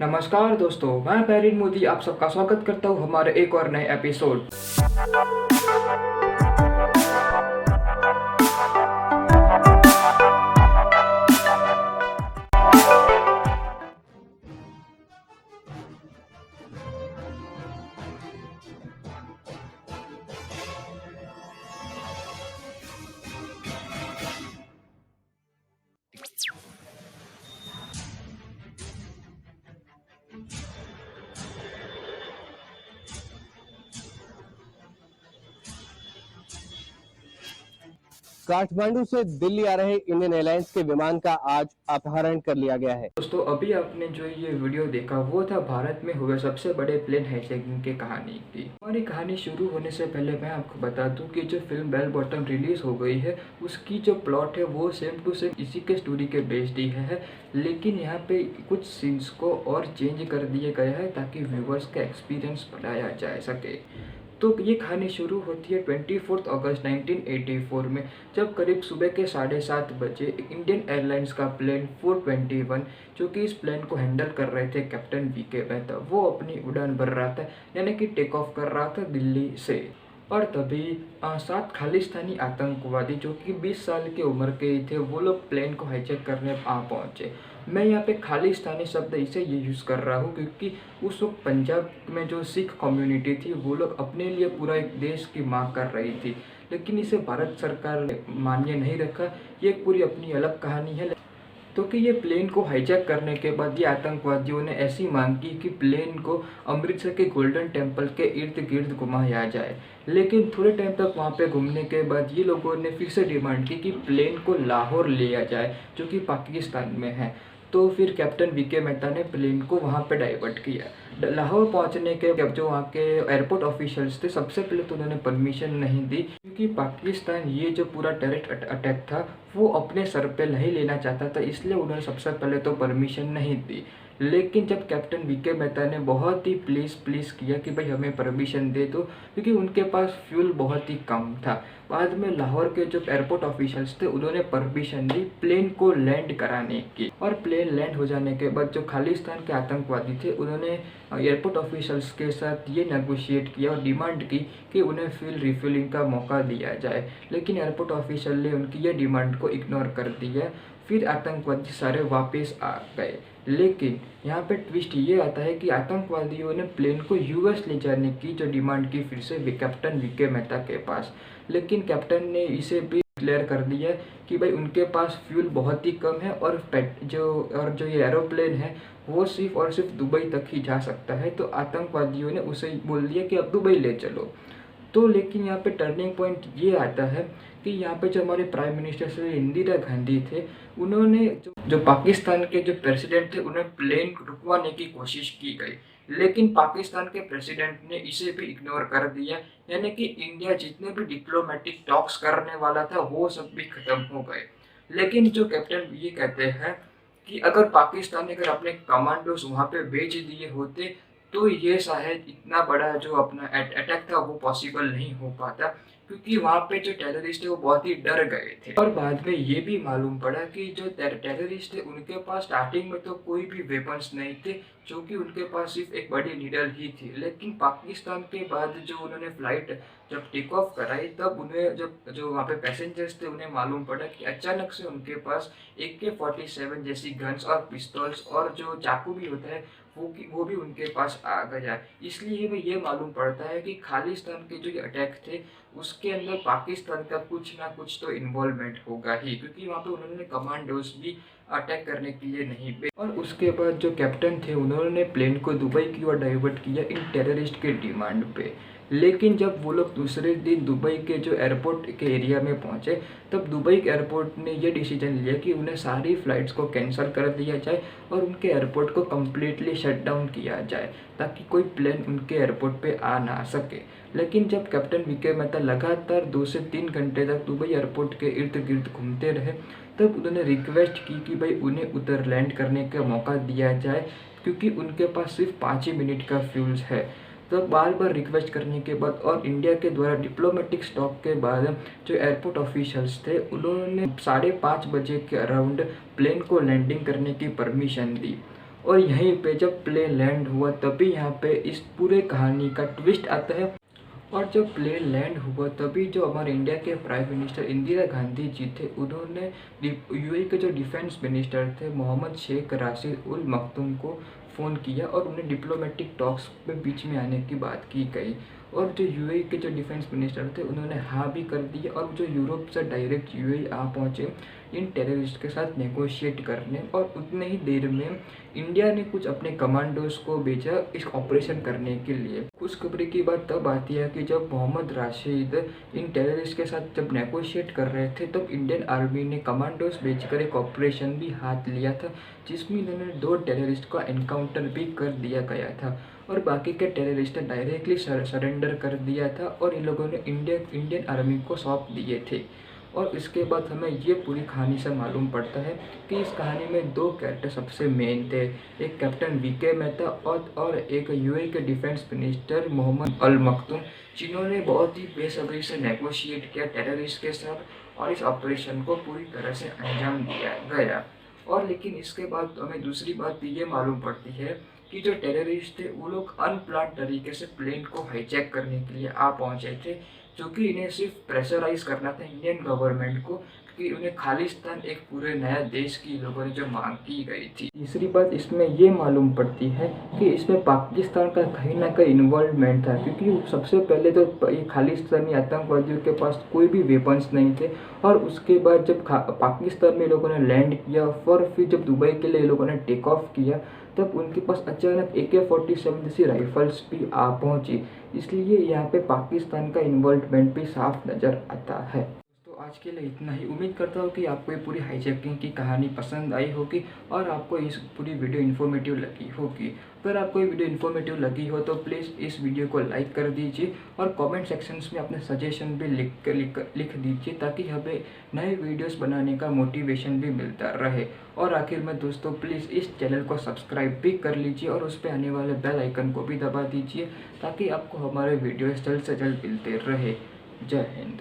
नमस्कार दोस्तों, मैं पैरिन मोदी आप सबका स्वागत करता हूँ हमारे एक और नए एपिसोड। काठमांडू से दिल्ली आ रहे इंडियन एयरलाइंस के विमान का आज अपहरण कर लिया गया है। दोस्तों, अभी आपने जो ये वीडियो देखा वो था भारत में हुए सबसे बड़े प्लेन हाईजैकिंग की कहानी की। हमारी कहानी शुरू होने से पहले मैं आपको बता दूं कि जो फिल्म बेल बॉटम रिलीज हो गई है उसकी जो प्लॉट है वो सेम टू सेम इसी के स्टोरी के बेस्ड ही है, लेकिन यहाँ पे कुछ सीन्स को और चेंज कर दिया गया है ताकि व्यूवर्स का एक्सपीरियंस बढ़ाया जा सके। तो ये कहानी शुरू होती है 24 अगस्त 1984 में, जब करीब सुबह के 7:30 बजे इंडियन एयरलाइंस का प्लेन 421, जो कि इस प्लेन को हैंडल कर रहे थे कैप्टन वीके मेहता, वो अपनी उड़ान भर रहा था, यानी कि टेक ऑफ कर रहा था दिल्ली से। और तभी 7 खालिस्तानी आतंकवादी जो कि 20 साल की उम्र के थे वो लोग प्लेन को हाईजैक करने आ पहुँचे। मैं यहाँ पे खालिस्तानी शब्द इसे ये यूज़ कर रहा हूँ क्योंकि उस वक्त पंजाब में जो सिख कम्युनिटी थी वो लोग अपने लिए पूरा एक देश की मांग कर रही थी, लेकिन इसे भारत सरकार ने मान्य नहीं रखा। ये एक पूरी अपनी अलग कहानी है। तो कि ये प्लेन को हाईजैक करने के बाद ये आतंकवादियों ने ऐसी मांग की कि प्लेन को अमृतसर के गोल्डन टेम्पल के इर्द गिर्द घुमाया जाए, लेकिन थोड़े टाइम तक वहाँ पे घूमने के बाद ये लोगों ने फिर से डिमांड की कि प्लेन को लाहौर लिया जाए, जो कि पाकिस्तान में है। तो फिर कैप्टन वीके मेहता ने प्लेन को वहाँ पे डाइवर्ट किया। लाहौर पहुँचने के जब जो वहाँ के एयरपोर्ट ऑफिशियल्स थे, सबसे पहले तो उन्होंने परमिशन नहीं दी क्योंकि पाकिस्तान ये जो पूरा टेररिस्ट अटैक था वो अपने सर पे नहीं लेना चाहता था, इसलिए उन्होंने सबसे पहले तो परमिशन नहीं दी। लेकिन जब कैप्टन वीके मेहता ने बहुत ही प्लीज़ किया कि भाई हमें परमिशन दे दो, क्योंकि उनके पास फ्यूल बहुत ही कम था, बाद में लाहौर के जो एयरपोर्ट ऑफिशियल्स थे उन्होंने परमिशन दी प्लेन को लैंड कराने की। और प्लेन लैंड हो जाने के बाद जो खालिस्तान के आतंकवादी थे उन्होंने एयरपोर्ट ऑफिशियल्स के साथ ये नेगोशिएट किया और डिमांड की कि उन्हें फ्यूल रिफिलिंग का मौका दिया जाए, लेकिन एयरपोर्ट ऑफिशियल ने उनकी ये डिमांड को इग्नोर कर दिया। फिर आतंकवादी सारे वापस आ गए, लेकिन यहाँ पे ट्विस्ट ये आता है कि आतंकवादियों ने प्लेन को यूएस ले जाने की जो डिमांड की फिर से कैप्टन वीके मेहता के पास, लेकिन कैप्टन ने इसे भी क्लियर कर दिया कि भाई उनके पास फ्यूल बहुत ही कम है और जो ये एरोप्लेन है वो सिर्फ और सिर्फ दुबई तक ही जा सकता है। तो आतंकवादियों ने उसे बोल दिया कि अब दुबई ले चलो। तो लेकिन यहाँ पे टर्निंग पॉइंट ये आता है कि यहाँ पे जो हमारे प्राइम मिनिस्टर श्री इंदिरा गांधी थे, उन्होंने जो पाकिस्तान के जो प्रेसिडेंट थे उन्हें प्लेन रुकवाने की कोशिश की गई, लेकिन पाकिस्तान के प्रेसिडेंट ने इसे भी इग्नोर कर दिया, यानी कि इंडिया जितने भी डिप्लोमेटिक टॉक्स करने वाला था वो सब भी खत्म हो गए। लेकिन जो कैप्टन ये कहते हैं कि अगर पाकिस्तान ने अगर अपने कमांडोज वहाँ पे भेज दिए होते तो ये शायद इतना बड़ा जो अपना अटैक था वो पॉसिबल नहीं हो पाता, क्योंकि वहाँ पे जो टेररिस्ट थे वो बहुत ही डर गए थे। और बाद में ये भी मालूम पड़ा कि जो टेररिस्ट थे उनके पास स्टार्टिंग में तो कोई भी वेपन्स नहीं थे, जो कि उनके पास सिर्फ एक बड़ी नीडल ही थी। लेकिन पाकिस्तान के बाद जो उन्होंने फ्लाइट जब टेक ऑफ कराई तब उन्हें जब जो वहाँ पे पैसेंजर्स थे उन्हें मालूम पड़ा कि अचानक से उनके पास AK-47 जैसी गन्स और पिस्तौल्स और जो चाकू भी होता है वो भी उनके पास आ गया। इसलिए हमें ये मालूम पड़ता है कि खालिस्तान के जो अटैक थे उसके अंदर पाकिस्तान का कुछ ना कुछ तो इन्वॉल्वमेंट होगा ही, क्योंकि वहाँ पे उन्होंने कमांडोज भी अटैक करने के लिए नहीं पे। और उसके बाद जो कैप्टन थे उन्होंने प्लेन को दुबई की ओर डाइवर्ट किया इन टेररिस्ट के डिमांड पे। लेकिन जब वो लोग दूसरे दिन दुबई के जो एयरपोर्ट के एरिया में पहुंचे तब दुबई एयरपोर्ट ने ये डिसीजन लिया कि उन्हें सारी फ़्लाइट्स को कैंसिल कर दिया जाए और उनके एयरपोर्ट को कम्प्लीटली शट डाउन किया जाए ताकि कोई प्लेन उनके एयरपोर्ट पे आ ना सके। लेकिन जब कैप्टन वीके मेहता लगातार 2 से 3 घंटे तक दुबई एयरपोर्ट के इर्द गिर्द घूमते रहे तब उन्होंने रिक्वेस्ट की कि भाई उन्हें उधर लैंड करने का मौका दिया जाए, क्योंकि उनके पास सिर्फ 5 ही मिनट का फ्यूल्स है। तो बार बार रिक्वेस्ट करने के बाद और इंडिया के द्वारा डिप्लोमेटिक स्टॉप के बाद जो एयरपोर्ट ऑफिशियल्स थे उन्होंने 5:30 बजे के अराउंड प्लेन को लैंडिंग करने की परमिशन दी। और यहीं पे जब प्लेन लैंड हुआ तभी यहाँ पे इस पूरे कहानी का ट्विस्ट आता है। और जब प्लेन लैंड हुआ तभी जो हमारे इंडिया के प्राइम मिनिस्टर इंदिरा गांधी जी थे, उन्होंने यूएई के जो डिफेंस मिनिस्टर थे मोहम्मद शेख राशिद उल मखदूम को फ़ोन किया और उन्हें डिप्लोमेटिक टॉक्स में बीच में आने की बात की गई। और जो यूएई के जो डिफेंस मिनिस्टर थे उन्होंने हाँ भी कर दिया और जो यूरोप से डायरेक्ट यूएई आ पहुँचे इन टेररिस्ट के साथ नेगोशिएट करने। और उतने ही देर में इंडिया ने कुछ अपने कमांडोज को भेजा इस ऑपरेशन करने के लिए। खुशखबरी की बात तब आती है कि जब मोहम्मद राशिद इन टेररिस्ट के साथ जब नेगोशिएट कर रहे थे तब इंडियन आर्मी ने कमांडोज भेजकर एक ऑपरेशन भी हाथ लिया था, जिसमें इन्होंने 2 टेररिस्ट का एनकाउंटर भी कर दिया गया था और बाकी के टेररिस्ट ने डायरेक्टली सरेंडर कर दिया था और इन लोगों ने इंडियन आर्मी को सौंप दिए थे। और इसके बाद हमें ये पूरी कहानी से मालूम पड़ता है कि इस कहानी में 2 कैरेक्टर सबसे मेन थे, एक कैप्टन वीके मेहता और एक यूएई के डिफेंस मिनिस्टर मोहम्मद अल मखदूम, जिन्होंने बहुत ही बेसब्री से नेगोशिएट किया टेररिस्ट के साथ और इस ऑपरेशन को पूरी तरह से अंजाम दिया गया। और लेकिन इसके बाद हमें दूसरी बात ये मालूम पड़ती है कि जो टेररिस्ट थे वो लोग अनप्लान तरीके से प्लेन को हाईजैक करने के लिए आ पहुंचे थे, जो कि इन्हें सिर्फ प्रेशराइज करना था इंडियन गवर्नमेंट को कि उन्हें खालिस्तान एक पूरे नया देश की लोगों ने जो मांग की गई थी। तीसरी बात इसमें ये मालूम पड़ती है कि इसमें पाकिस्तान का कहीं ना कहीं इन्वॉल्वमेंट था, क्योंकि सबसे पहले तो ये खालिस्तानी आतंकवादियों के पास कोई भी वेपन्स नहीं थे और उसके बाद जब पाकिस्तान में लोगों ने लैंड किया और फिर जब दुबई के लिए लोगों ने टेक ऑफ किया तब उनके पास अचानक AK-47 जैसी राइफल्स भी आ पहुंची। इसलिए यहाँ पे पाकिस्तान का इन्वॉल्वमेंट भी साफ नज़र आता है। तो आज के लिए इतना ही। उम्मीद करता हूँ कि आपको ये पूरी हाईजैकिंग की कहानी पसंद आई होगी और आपको इस पूरी वीडियो इन्फॉर्मेटिव लगी होगी। अगर आपको ये वीडियो इन्फॉर्मेटिव लगी हो तो प्लीज़ इस वीडियो को लाइक कर दीजिए और कमेंट सेक्शंस में अपने सजेशन भी लिख दीजिए, ताकि हमें नए वीडियोस बनाने का मोटिवेशन भी मिलता रहे। और आखिर में दोस्तों प्लीज़ इस चैनल को सब्सक्राइब भी कर लीजिए और उस पर आने वाले बेल आइकन को भी दबा दीजिए, ताकि आपको हमारे वीडियोस जल्द से जल्द मिलते रहे। जय हिंद।